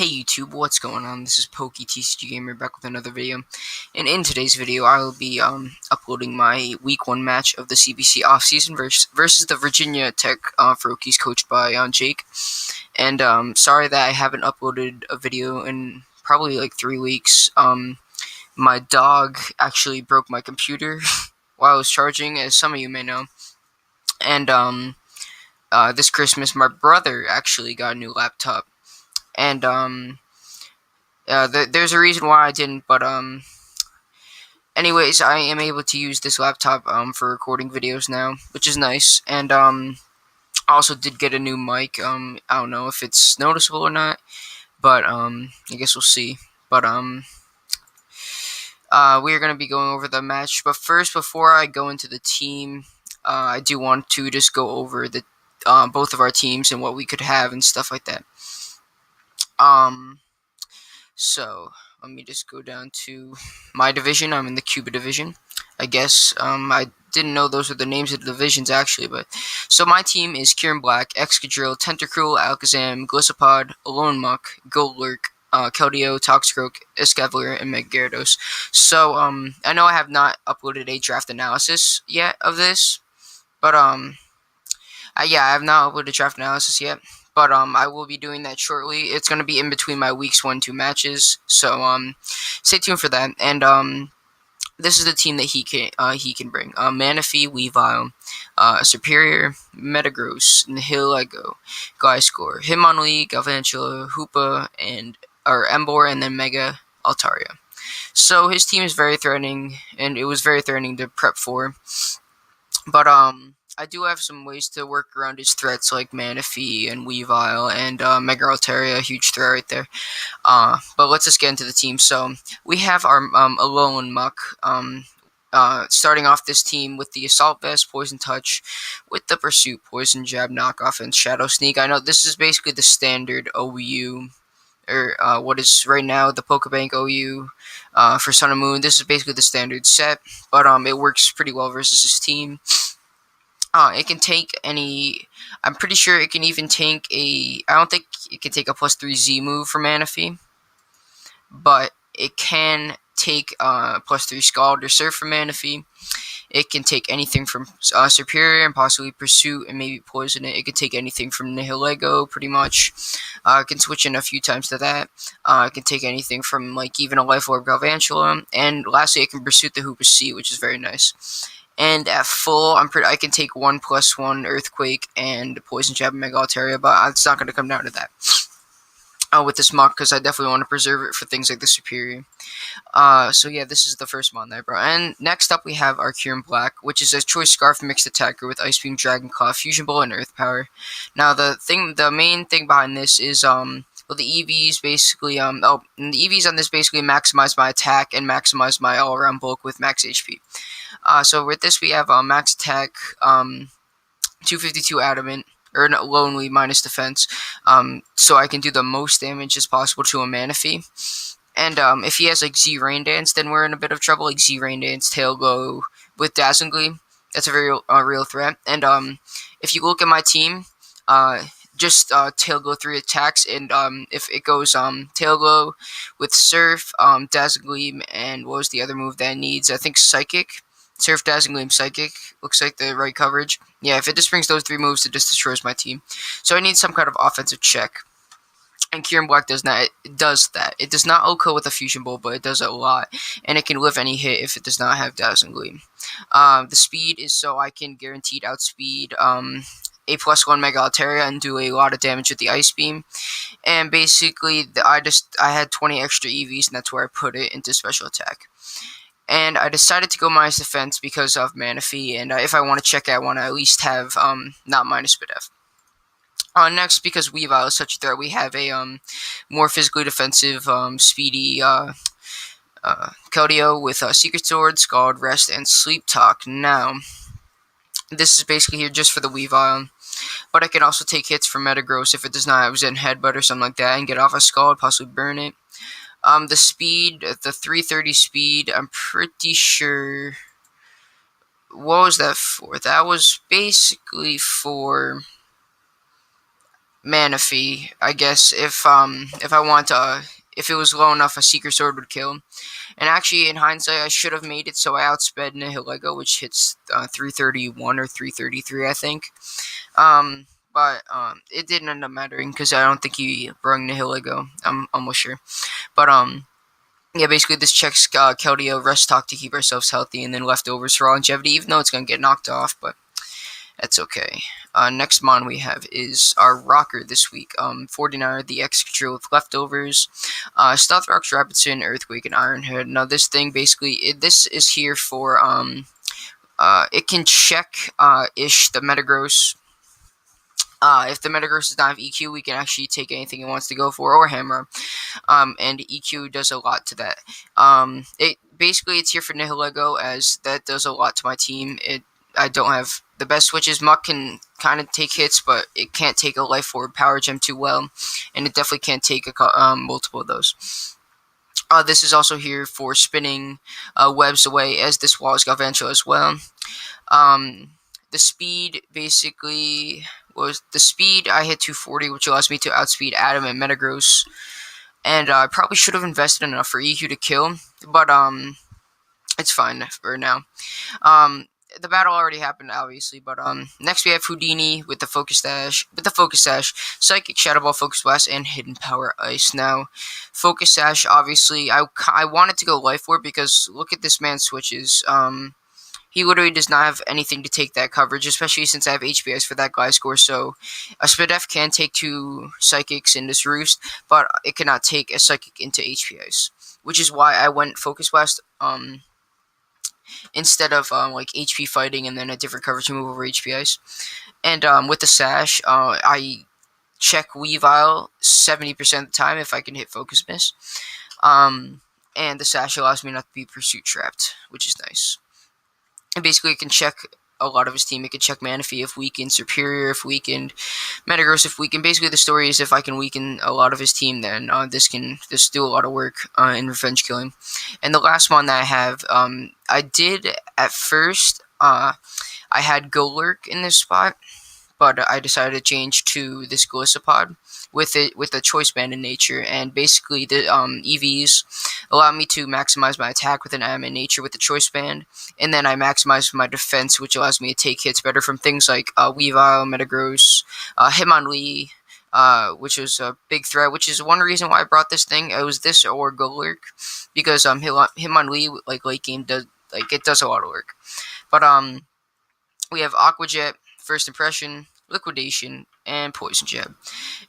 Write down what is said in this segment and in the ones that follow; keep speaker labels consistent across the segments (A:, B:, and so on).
A: Hey YouTube, what's going on? This is Pokey TCG Gamer back with another video, and in today's video I will be uploading my Week 1 match of the CPC Offseason versus the Virginia Tech Froakies coached by Jake. And sorry that I haven't uploaded a video in probably like 3 weeks. My dog actually broke my computer while I was charging, as some of you may know. And this Christmas my brother actually got a new laptop. And there's a reason why I didn't, but anyways, I am able to use this laptop for recording videos now, which is nice. And I also did get a new mic. I don't know if it's noticeable or not, but I guess we'll see. But we are gonna be going over the match. But first, before I go into the team, I do want to just go over the both of our teams and what we could have and stuff like that. So let me just go down to my division. I'm in the Cuba division, I guess. I didn't know those were the names of the divisions actually, but so my team is Kieran Black, Excadrill, Tentacruel, Alakazam, Glissapod, Alone Muck, Goldlurk, Keldeo, Toxicroak, Escavalier, and Mega Gyarados. So I know I have not uploaded a draft analysis yet of this, but yeah, I have not uploaded a draft analysis yet. But I will be doing that shortly. It's gonna be in between my weeks 1-2 matches, so stay tuned for that. And this is the team that he can bring: Manaphy, Weavile, Superior, Metagross, Nihilego, Gliscor, Hitmonlee, Galvantula, Hoopa, and Emboar, and then Mega Altaria. So his team is very threatening, and it was very threatening to prep for. But I do have some ways to work around his threats, like Manaphy and Weavile and Mega Altaria, a huge threat right there. But let's just get into the team. So we have our Alolan Muck starting off this team with the Assault Vest, Poison Touch, with the Pursuit, Poison Jab, Knockoff, and Shadow Sneak. I know this is basically the standard OU, or what is right now the Pokebank OU for Sun and Moon. This is basically the standard set, but it works pretty well versus his team. It can take any. I'm pretty sure it can even take a. I don't think it can take a +3 Z move for Manaphy, but it can take +3 Scald or Surf for Manaphy. It can take anything from Superior and possibly Pursuit and maybe Poison it. It can take anything from Nihilego, pretty much. It can switch in a few times to that. It can take anything from like even a Life Orb Galvantula, and lastly, it can Pursuit the Hoopa C, which is very nice. And at full, I can take 1+1 Earthquake and Poison Jab and Mega Altaria, but it's not going to come down to that with this Muck, because I definitely want to preserve it for things like the Superior. So yeah, this is the first mon that I brought. And next up we have our Kieran Black, which is a Choice Scarf mixed attacker with Ice Beam, Dragon Claw, Fusion Bolt, and Earth Power. Now the main thing behind this is well, the EVs basically the EVs on this basically maximize my attack and maximize my all-around bulk with max HP. So with this we have max attack, 252 adamant, or no, lonely minus defense, so I can do the most damage as possible to a Manaphy. And if he has like Z Rain Dance, then we're in a bit of trouble. Like Z Rain Dance, Tail Glow with Dazzling Gleam, that's a very real threat. And if you look at my team, just Tail Glow 3 attacks, and if it goes Tail Glow with Surf, Dazzling Gleam, and what was the other move that it needs? I think Psychic. Surf, Dazzling Gleam, Psychic looks like the right coverage. Yeah, if it just brings those 3 moves, it just destroys my team. So I need some kind of offensive check. And Kieran Black does that. It does that. It does not OHKO with a Fusion Bolt, but it does it a lot. And it can live any hit if it does not have Dazzling Gleam. The speed is so I can guaranteed outspeed a +1 Mega Altaria and do a lot of damage with the Ice Beam. And basically, I had 20 extra EVs, and that's where I put it into special attack. And I decided to go minus defense because of Manaphy, and if I want to check it, I want to at least have not minus but F. Next, because Weavile is such a threat, we have a more physically defensive, speedy Keldeo with Secret Sword, Scald, Rest, and Sleep Talk. Now, this is basically here just for the Weavile, but I can also take hits from Metagross if it does not have Zen Headbutt or something like that, and get off a Scald, possibly burn it. The speed, the 330 speed, I'm pretty sure. What was that for? That was basically for. Manaphy. I guess if I want to, if it was low enough, a Secret Sword would kill. And actually, in hindsight, I should have made it so I outsped Nihilego, which hits 331 or 333, I think. But it didn't end up mattering because I don't think he brung Nihilego. I'm almost sure. But yeah, basically this checks Keldeo rest talk to keep ourselves healthy, and then leftovers for longevity, even though it's gonna get knocked off, but that's okay. Next mon we have is our rocker this week. 49er, the Excadrill with leftovers. Stealth Rocks, Rapidson, Earthquake, and Ironhead. Now this thing basically, this is here for it can check ish the Metagross. If the Metagross does not have EQ, we can actually take anything it wants to go for, or Hammer. And EQ does a lot to that. It basically it's here for Nihilego, as that does a lot to my team. I don't have the best switches. Muck can kind of take hits, but it can't take a Life Orb Power Gem too well, and it definitely can't take multiple of those. This is also here for spinning webs away, as this wall is Galvantula as well. The speed basically was the speed. I hit 240, which allows me to outspeed Adam and Metagross. And I probably should have invested enough for EQ to kill, but it's fine for now. The battle already happened, obviously, but next we have Houdini with the Focus Sash, Psychic, Shadow Ball, Focus Blast, and Hidden Power Ice. Now, Focus Sash, obviously, I wanted to go Life Orb because look at this man's switches. He literally does not have anything to take that coverage, especially since I have HPS for that Gliscor. So a Spadef can take 2 Psychics in this Roost, but it cannot take a Psychic into HPS, which is why I went Focus Blast instead of like HP fighting and then a different coverage to move over HPS. And with the Sash, I check Weavile 70% of the time if I can hit Focus Miss. And the Sash allows me not to be Pursuit Trapped, which is nice. And basically, it can check a lot of his team. It can check Manaphy if weakened, Superior if weakened, Metagross if weakened. Basically, the story is if I can weaken a lot of his team, then this do a lot of work in revenge killing. And the last one that I have, I did at first, I had Golurk in this spot, but I decided to change to this Gliscopod with a choice band in nature, and basically the EVs allow me to maximize my attack with an M in nature with the choice band, and then I maximize my defense, which allows me to take hits better from things like Weavile, Metagross, Hitmonlee, which was a big threat, which is one reason why I brought this thing. It was this or Golurk, because Hitmonlee, like late game, does a lot of work. But we have Aqua Jet, First Impression, Liquidation, and Poison Jab,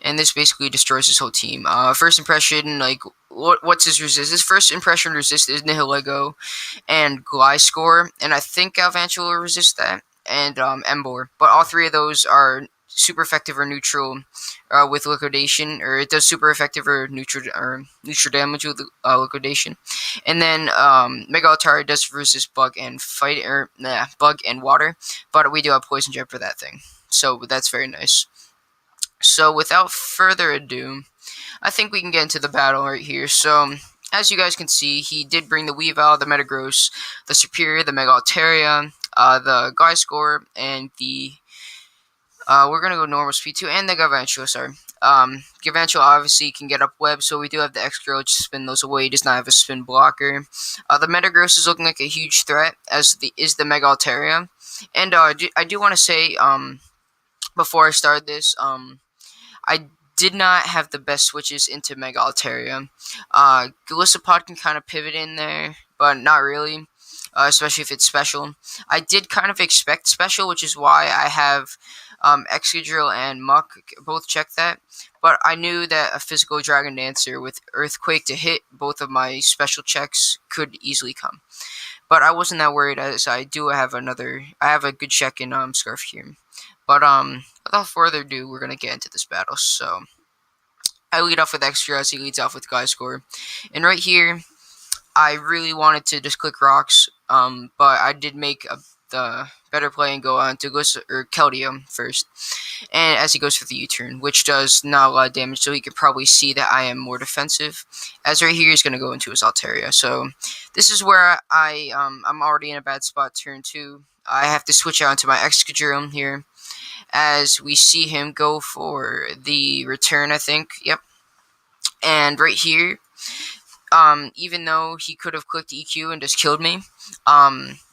A: and this basically destroys his whole team. First Impression, like what's his resist? His First Impression resist is Nihilego and Gliscor, and I think Galvantula will resist that, and Emboar. But all 3 of those are super effective or neutral with Liquidation, or it does super effective or neutral damage with Liquidation. And then Mega Altaria does resist Bug and Bug and Water, but we do have Poison Jab for that thing, so that's very nice. So without further ado, I think we can get into the battle right here. So as you guys can see, he did bring the Weavile, the Metagross, the Superior, the Mega Altaria, the Gliscor, and the we're gonna go normal speed 2, and the Galvantula, sorry. Galvantula obviously can get up web, so we do have the Excadrill to spin those away. He does not have a spin blocker. The Metagross is looking like a huge threat, as is the Mega Altaria. And I do want to say, before I start this, I did not have the best switches into Mega Altaria. Gliscopod can kind of pivot in there, but not really, especially if it's special. I did kind of expect special, which is why I have Excadrill and Muck both check that, but I knew that a physical Dragon Dancer with Earthquake to hit both of my special checks could easily come. But I wasn't that worried, as I have a good check in Scarf here. But without further ado, we're gonna get into this battle. So I lead off with Excadrill as he leads off with Gliscor, and right here I really wanted to just click rocks, but I did make the better play and go on to Keldeo first, and as he goes for the U-turn, which does not a lot of damage, so he can probably see that I am more defensive, as right here he's going to go into his Altaria. So this is where I'm already in a bad spot turn 2. I have to switch out into my Excadrill here, as we see him go for the return, I think. Yep. And right here, even though he could have clicked EQ and just killed me,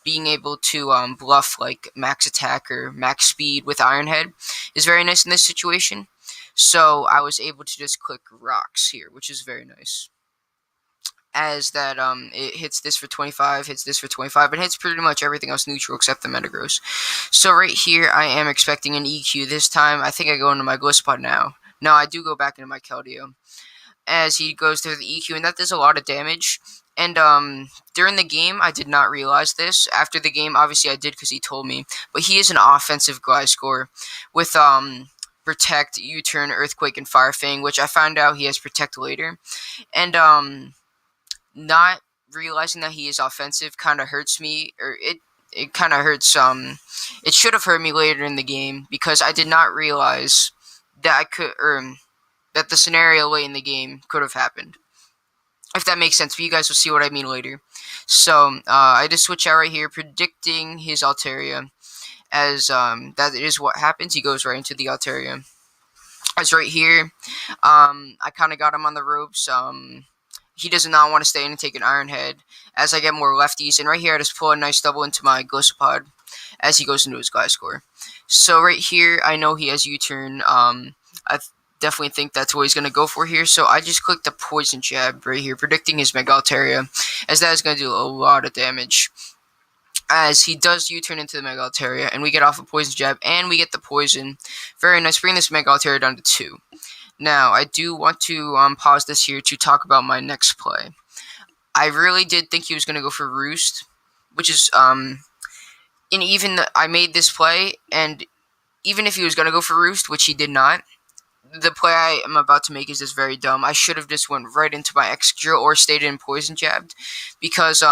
A: being able to bluff like max attack or max speed with Iron Head is very nice in this situation. So I was able to just click rocks here, which is very nice. As that it hits this for 25, hits this for 25, and hits pretty much everything else neutral except the Metagross. So right here, I am expecting an EQ this time. I think I go into my Gliscod now. No, I do go back into my Keldeo as he goes through the EQ, and that does a lot of damage. And during the game, I did not realize this. After the game, obviously I did because he told me. But he is an offensive Gliscor with Protect, U-Turn, Earthquake, and Fire Fang, which I found out he has Protect later. And not realizing that he is offensive kind of hurts me, or it kind of hurts. It should have hurt me later in the game because I did not realize that I could, that the scenario late in the game could have happened. If that makes sense, but you guys will see what I mean later. So I just switch out right here, predicting his Altaria, as that is what happens. He goes right into the Altaria. As right here, I kind of got him on the ropes. He does not want to stay in and take an Iron Head as I get more lefties. And right here, I just pull a nice double into my Gliscopod as he goes into his Gliscor. So right here, I know he has U-Turn. I definitely think that's what he's going to go for here. So I just clicked the Poison Jab right here, predicting his Mega Altaria, as that is going to do a lot of damage. As he does U-turn into the Mega Altaria, and we get off a Poison Jab, and we get the Poison. Very nice, bring this Mega Altaria down to 2. Now, I do want to pause this here to talk about my next play. I really did think he was going to go for Roost, which is, I made this play, and even if he was going to go for Roost, which he did not, the play I am about to make is just very dumb. I should have just went right into my Excadrill or stayed in Poison Jabbed, because,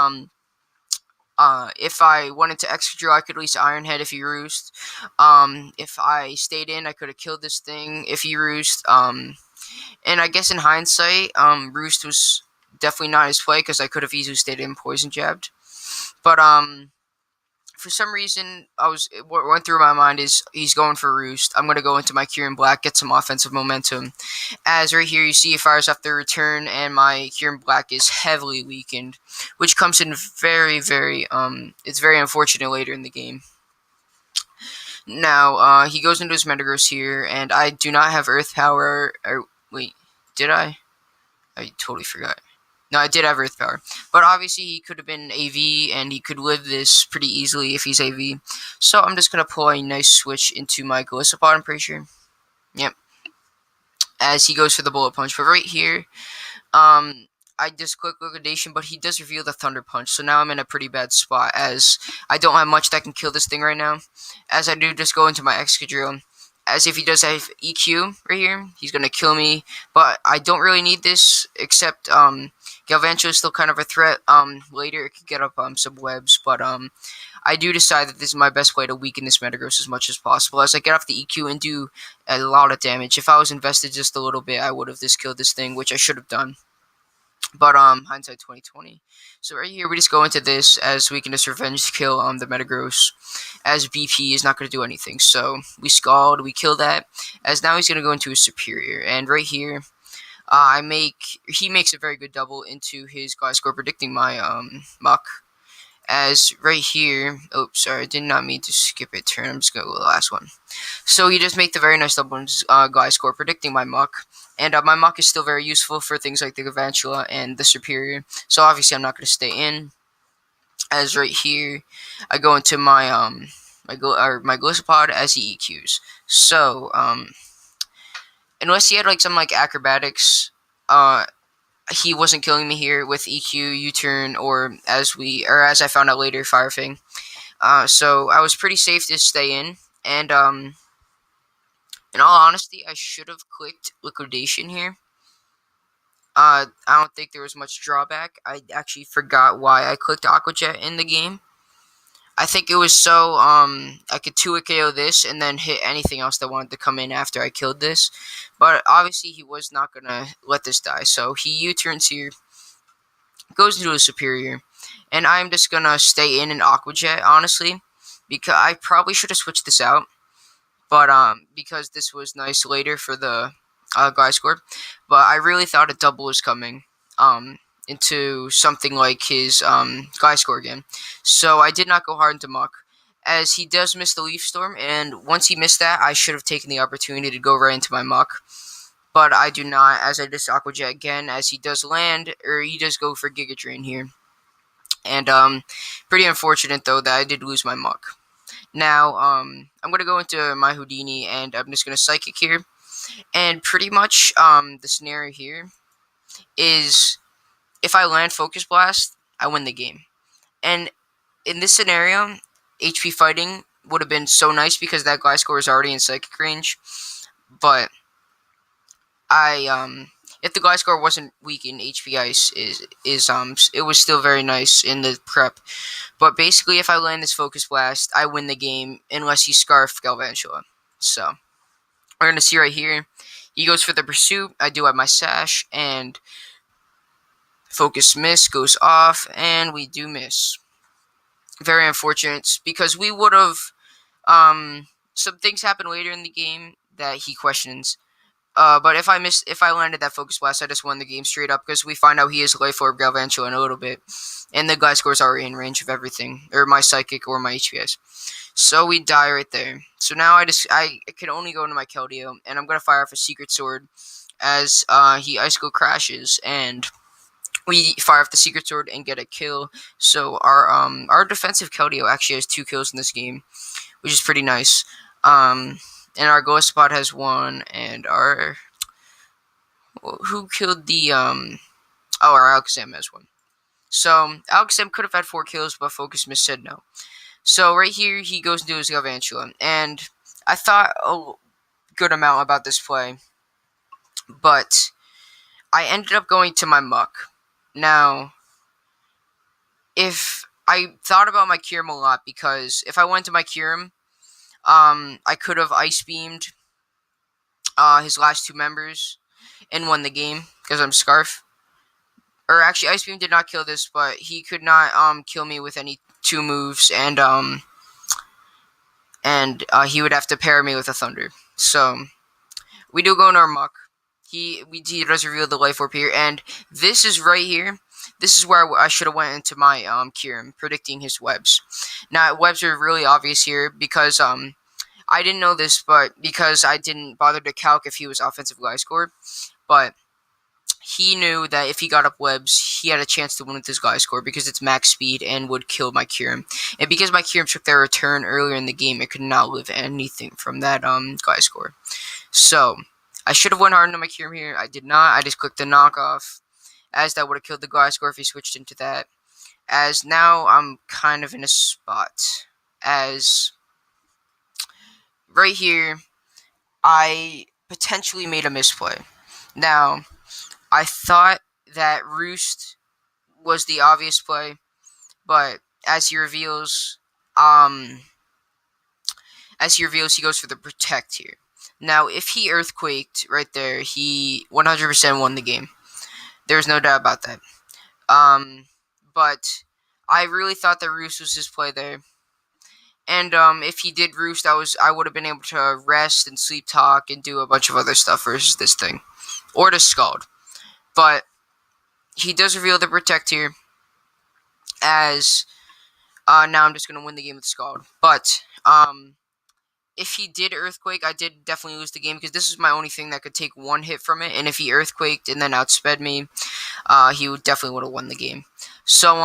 A: if I went into Excadrill, I could at least Iron Head if he Roost. If I stayed in, I could have killed this thing if he Roost. And I guess in hindsight, Roost was definitely not his play because I could have easily stayed in Poison Jabbed. But for some reason, what went through my mind is he's going for Roost. I'm going to go into my Kyurem Black, get some offensive momentum. As right here, you see it fires off the return, and my Kyurem Black is heavily weakened, which comes in very, very, it's very unfortunate later in the game. Now, he goes into his Metagross here, and I do not have Earth Power, wait, did I? I totally forgot. No, I did have Earth Power. But obviously, he could have been AV, and he could live this pretty easily if he's AV. So I'm just going to pull a nice switch into my Golisopod, I'm pretty sure. Yep. As he goes for the Bullet Punch. But right here, I just click Liquidation, but he does reveal the Thunder Punch. So now I'm in a pretty bad spot, as I don't have much that can kill this thing right now. As I do just go into my Excadrill. As if he does have EQ right here, he's going to kill me. But I don't really need this, except Galvantula is still kind of a threat. Later it could get up some webs, but I do decide that this is my best way to weaken this Metagross as much as possible, as I get off the EQ and do a lot of damage. If I was invested just a little bit, I would have just killed this thing, which I should have done. But hindsight 2020. So right here, we just go into this as we can just revenge kill the Metagross, as BP is not going to do anything. So we Scald, we kill that, as now he's going to go into his Superior. And right here, he makes a very good double into his Gliscor, predicting my Muck. As right here, oops, sorry, I did not mean to skip a turn. I'm just going to go to the last one. So he just made the very nice double into Gliscor, predicting my Muck. And my Muck is still very useful for things like the Galvantula and the Superior. So obviously I'm not going to stay in. As right here, I go into my my Gliscopod as he EQs. So unless he had like some like acrobatics, he wasn't killing me here with EQ, U-turn, or as I found out later, Fire Fang. So I was pretty safe to stay in, and in all honesty, I should have clicked Liquidation here. I don't think there was much drawback. I actually forgot why I clicked Aqua Jet in the game. I think it was so I could 2-hit KO this and then hit anything else that wanted to come in after I killed this. But obviously he was not going to let this die. So he U-turns here, goes into a Superior. And I'm just going to stay in an Aqua Jet, honestly. Because I probably should have switched this out. but because this was nice later for the guy score, but I really thought a double was coming into something like his guy score again. So I did not go hard into Muck, as he does miss the Leaf Storm, and once he missed that, I should have taken the opportunity to go right into my Muck. But I do not, as I just Aqua Jet again, as he does land, or he does go for Giga Drain here. And pretty unfortunate though that I did lose my Muck. Now I'm gonna go into my Houdini, and I'm just gonna Psychic here. And pretty much the scenario here is if I land Focus Blast, I win the game. And in this scenario, HP fighting would have been so nice because that Gliscor is already in Psychic range. But if the Gliscor wasn't weak in HP Ice, it was still very nice in the prep. But basically, if I land this Focus Blast, I win the game unless he Scarf Galvantula. So we're gonna see right here. He goes for the Pursuit. I do have my Sash, and Focus Miss goes off, and we do miss. Very unfortunate, because we would have some things happen later in the game that he questions. But if I landed that Focus Blast, I just won the game straight up, because we find out he is Life Orb Galvantula in a little bit, and the Gliscor is already in range of everything, or my Psychic or my HPS. So we die right there. So now I can only go into my Keldeo, and I'm gonna fire off a Secret Sword as he Icicle crashes, and we fire off the Secret Sword and get a kill. So our defensive Keldeo actually has 2 kills in this game, which is pretty nice. And our Ghost Spot has 1, and our who killed the our Alakazam has 1. So Alakazam could have had 4 kills, but Focus Miss said no. So right here he goes into his Galvantula, and I thought a good amount about this play, but I ended up going to my Muck. Now, if I thought about my Kyurem a lot, because if I went to my Kyurem, I could have Ice Beamed his last 2 members and won the game, because I'm Scarf. Or actually, Ice Beam did not kill this, but he could not kill me with any 2 moves, and he would have to pair me with a Thunder. So we do go in our Muck. He does reveal the Life Orb here, and this is right here. This is where I should have went into my Kyurem, predicting his webs. Now, webs are really obvious here, because I didn't know this, but because I didn't bother to calc if he was offensive Gliscor, but he knew that if he got up webs, he had a chance to win with his Gliscor, because it's max speed and would kill my Kyurem. And because my Kyurem took their return earlier in the game, it could not live anything from that Gliscor. So I should have went hard into my Kyurem here. I did not. I just clicked the knockoff, as that would have killed the Gliscor if he switched into that. As now I'm kind of in a spot, as right here I potentially made a misplay. Now, I thought that Roost was the obvious play, but as he reveals, he goes for the Protect here. Now, if he Earthquaked right there, he 100% won the game. There's no doubt about that. But I really thought that Roost was his play there. And if he did Roost, I would have been able to rest and Sleep Talk and do a bunch of other stuff versus this thing. Or to Scald. But he does reveal the Protect here, as now I'm just going to win the game with Scald. But if he did Earthquake, I did definitely lose the game, because this is my only thing that could take 1 hit from it. And if he Earthquaked and then outsped me, he definitely would have won the game. So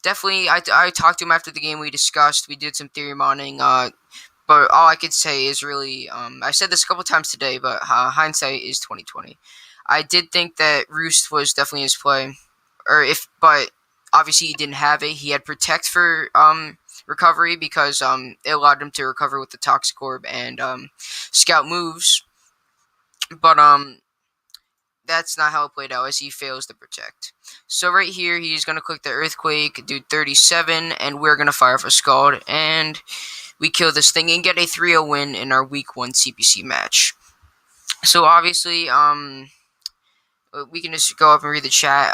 A: definitely, I talked to him after the game. We discussed, we did some theory modeling. But all I could say is really, I said this a couple times today, but hindsight is 2020. I did think that Roost was definitely his play, but obviously he didn't have it. He had Protect for recovery, because it allowed him to recover with the Toxic Orb and Scout moves. But that's not how it played out, as he fails to Protect. So right here, he's going to click the Earthquake, do 37, and we're going to fire off a Scald, and we kill this thing and get a 3-0 win in our Week 1 CPC match. So obviously, we can just go up and read the chat.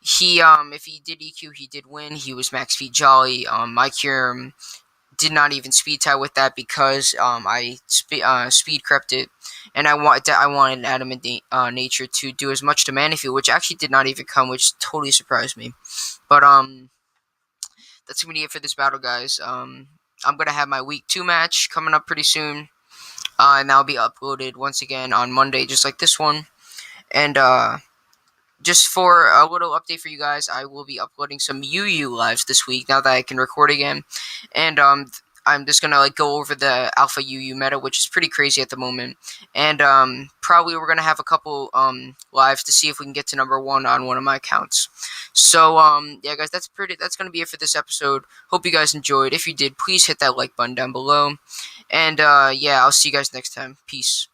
A: If he did EQ, he did win. He was max speed Jolly. My Kyurem did not even speed tie with that because I speed crept it, and I wanted Adamant Nature to do as much to Manifold, which actually did not even come, which totally surprised me. But that's gonna be it for this battle, guys. I'm gonna have my week 2 match coming up pretty soon, and that'll be uploaded once again on Monday, just like this one. And just for a little update for you guys, I will be uploading some UU lives this week now that I can record again, and I'm just gonna go over the Alpha UU meta, which is pretty crazy at the moment, and probably we're gonna have a couple lives to see if we can get to number 1 on one of my accounts. So yeah, guys, that's gonna be it for this episode. Hope you guys enjoyed. If you did, please hit that like button down below, and yeah, I'll see you guys next time. Peace.